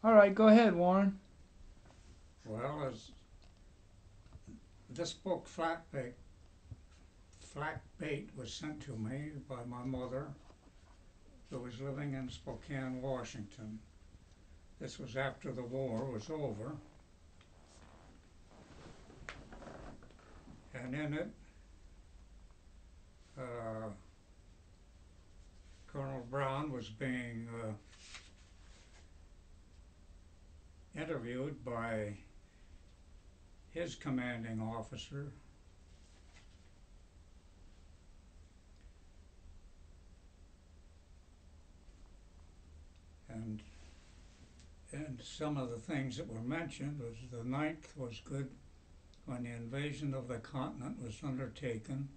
All right, go ahead, Warren. Well, as this book, Flat Bait, was sent to me by my mother, who was living in Spokane, Washington. This was after the war was over, and in it, uh, Colonel Brown was being interviewed by his commanding officer, and some of the things that were mentioned was the ninth was good when the invasion of the continent was undertaken.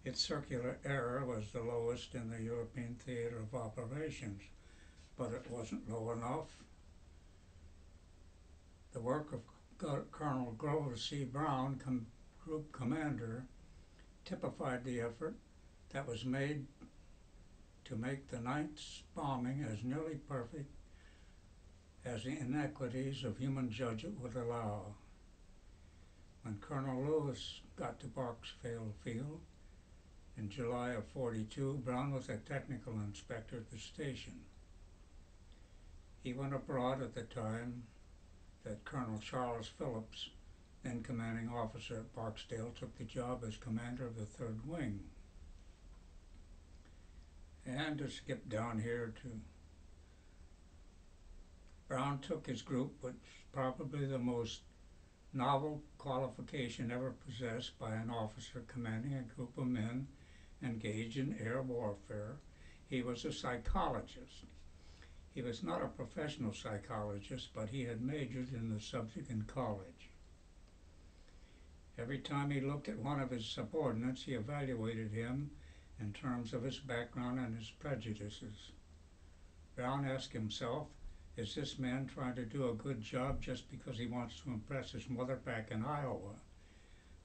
Its circular error was the lowest in the European theater of operations, but it wasn't low enough. The work of Colonel Grover C. Brown, Group Commander, typified the effort that was made to make the ninth bombing as nearly perfect as the inequities of human judgment would allow. When Colonel Lewis got to Butterfield Field in July of '42, Brown was a technical inspector at the station. He went abroad at the time that Colonel Charles Phillips, then commanding officer at Barksdale, took the job as commander of the 3rd Wing. And to skip down here to Brown took his group, which is probably the most novel qualification ever possessed by an officer commanding a group of men engaged in air warfare. He was a psychologist. He was not a professional psychologist, but he had majored in the subject in college. Every time he looked at one of his subordinates, he evaluated him in terms of his background and his prejudices. Brown asked himself, is this man trying to do a good job just because he wants to impress his mother back in Iowa?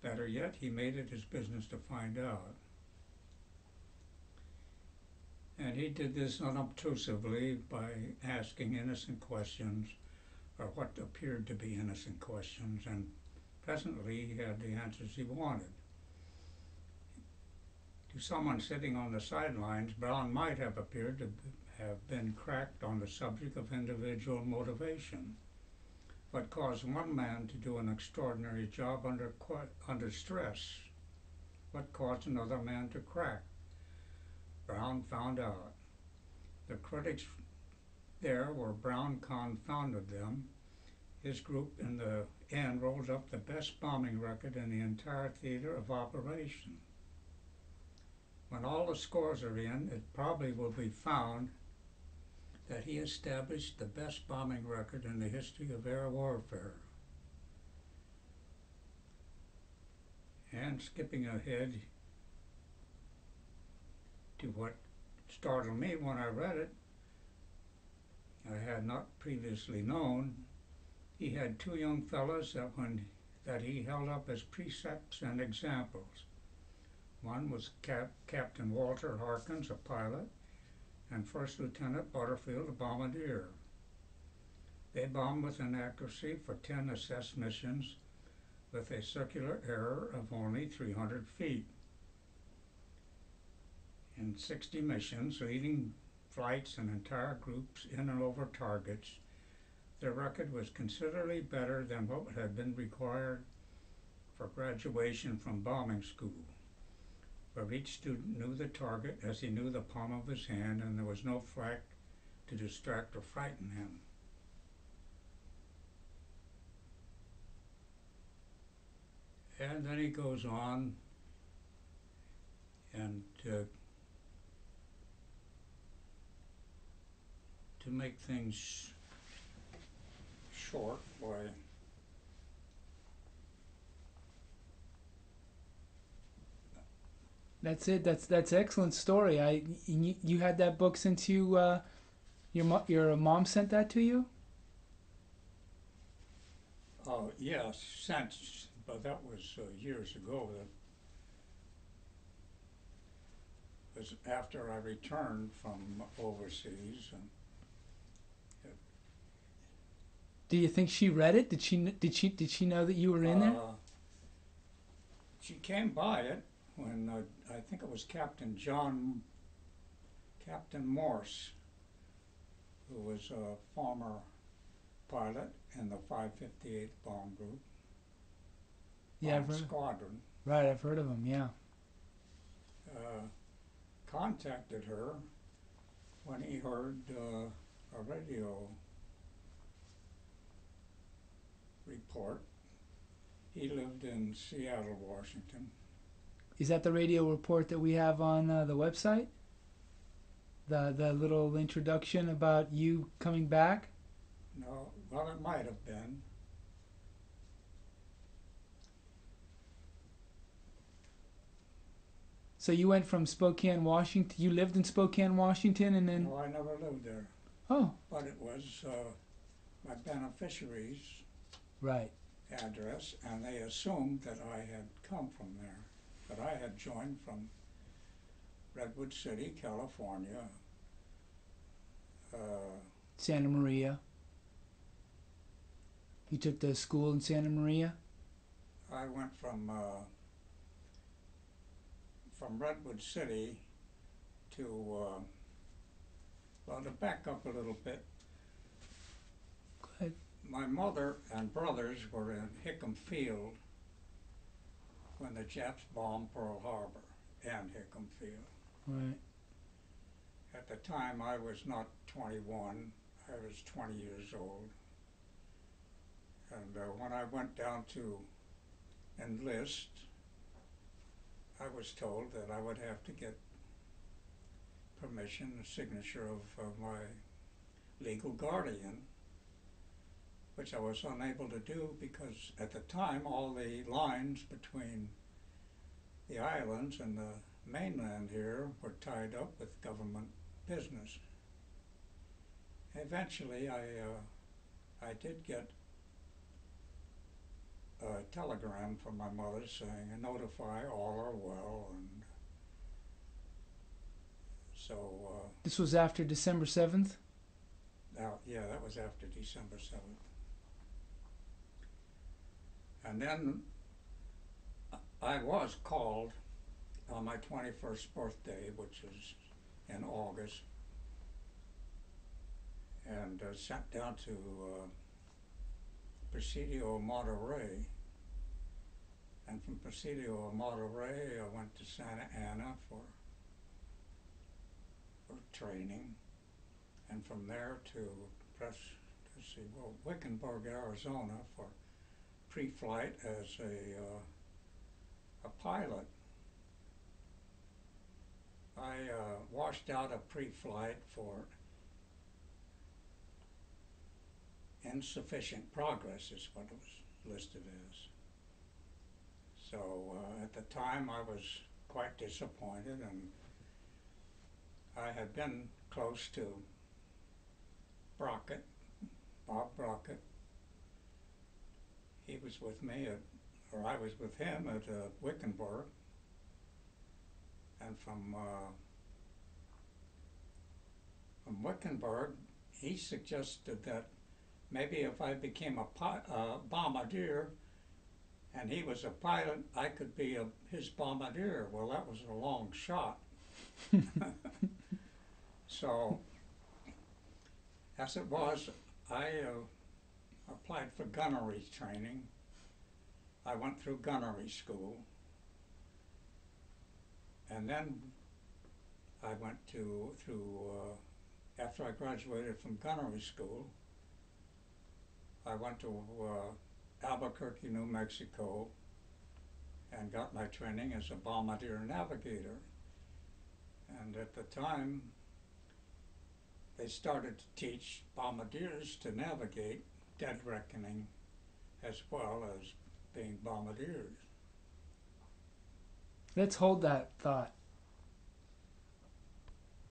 Better yet, he made it his business to find out. And he did this unobtrusively by asking innocent questions, or what appeared to be innocent questions, and presently he had the answers he wanted. To someone sitting on the sidelines, Brown might have appeared to have been cracked on the subject of individual motivation. What caused one man to do an extraordinary job under stress? What caused another man to crack? Brown found out. The critics there where Brown confounded them. His group in the end rolled up the best bombing record in the entire theater of operation. When all the scores are in, it probably will be found that he established the best bombing record in the history of air warfare. And skipping ahead to what startled me when I read it, I had not previously known, he had two young fellows that he held up as precepts and examples. One was Captain Walter Harkins, a pilot, and First Lieutenant Butterfield, a bombardier. They bombed with an accuracy for 10 assessed missions with a circular error of only 300 feet. In 60 missions, leading flights and entire groups in and over targets, their record was considerably better than what had been required for graduation from bombing school, where each student knew the target as he knew the palm of his hand, and there was no flak to distract or frighten him. And then he goes on and to make things short, why, That's it. That's excellent story. You had that book since your mom sent that to you. oh yes, since, but that was years ago. That was after I returned from overseas, and Do you think she read it? Did she know that you were in there? Uh, she came by it when I think it was Captain Morse, who was a former pilot in the 558th Bomb Group, Yeah, Bomb Squadron, right. I've heard of him. Yeah. uh, contacted her when he heard a radio report. He lived in Seattle, Washington. Is that the radio report that we have on the website? The little introduction about you coming back. No, well, it might have been. So you went from Spokane, Washington. You lived in Spokane, Washington, and then No, I never lived there, oh, but it was my beneficiary's right. address, and they assumed that I had come from there, but I had joined from Redwood City, California. Uh, Santa Maria. You took the school in Santa Maria. I went from Redwood City to well, to back up a little bit. Go ahead. My mother and brothers were in Hickam Field when the Japs bombed Pearl Harbor and Hickam Field. Right. At the time, I was not 21, I was 20 years old. And when I went down to enlist, I was told that I would have to get permission, a signature of my legal guardian, which I was unable to do because at the time all the lines between the islands and the mainland here were tied up with government business. Eventually I did get a telegram from my mother saying, notify all are well, and so This was after December 7th. yeah, that was after December 7th. And then I was called on my 21st birthday, which is in August, and sent down to Presidio, Monterey. And from Presidio, Monterey, I went to Santa Ana for training, and from there to Wickenburg, Arizona for pre-flight as a pilot. I washed out a pre-flight for insufficient progress is what it was listed as. So at the time I was quite disappointed, and I had been close to Brockett, Bob Brockett. He was with me or I was with him at Wickenburg, and from Wickenburg he suggested that maybe if I became a bombardier and he was a pilot, I could be his bombardier. Well, that was a long shot. So, as it was, I applied for gunnery training. I went through gunnery school, and then I went after I graduated from gunnery school, I went to Albuquerque, New Mexico, and got my training as a bombardier navigator. And at the time, they started to teach bombardiers to navigate dead reckoning as well as being bombardiers. Let's hold that thought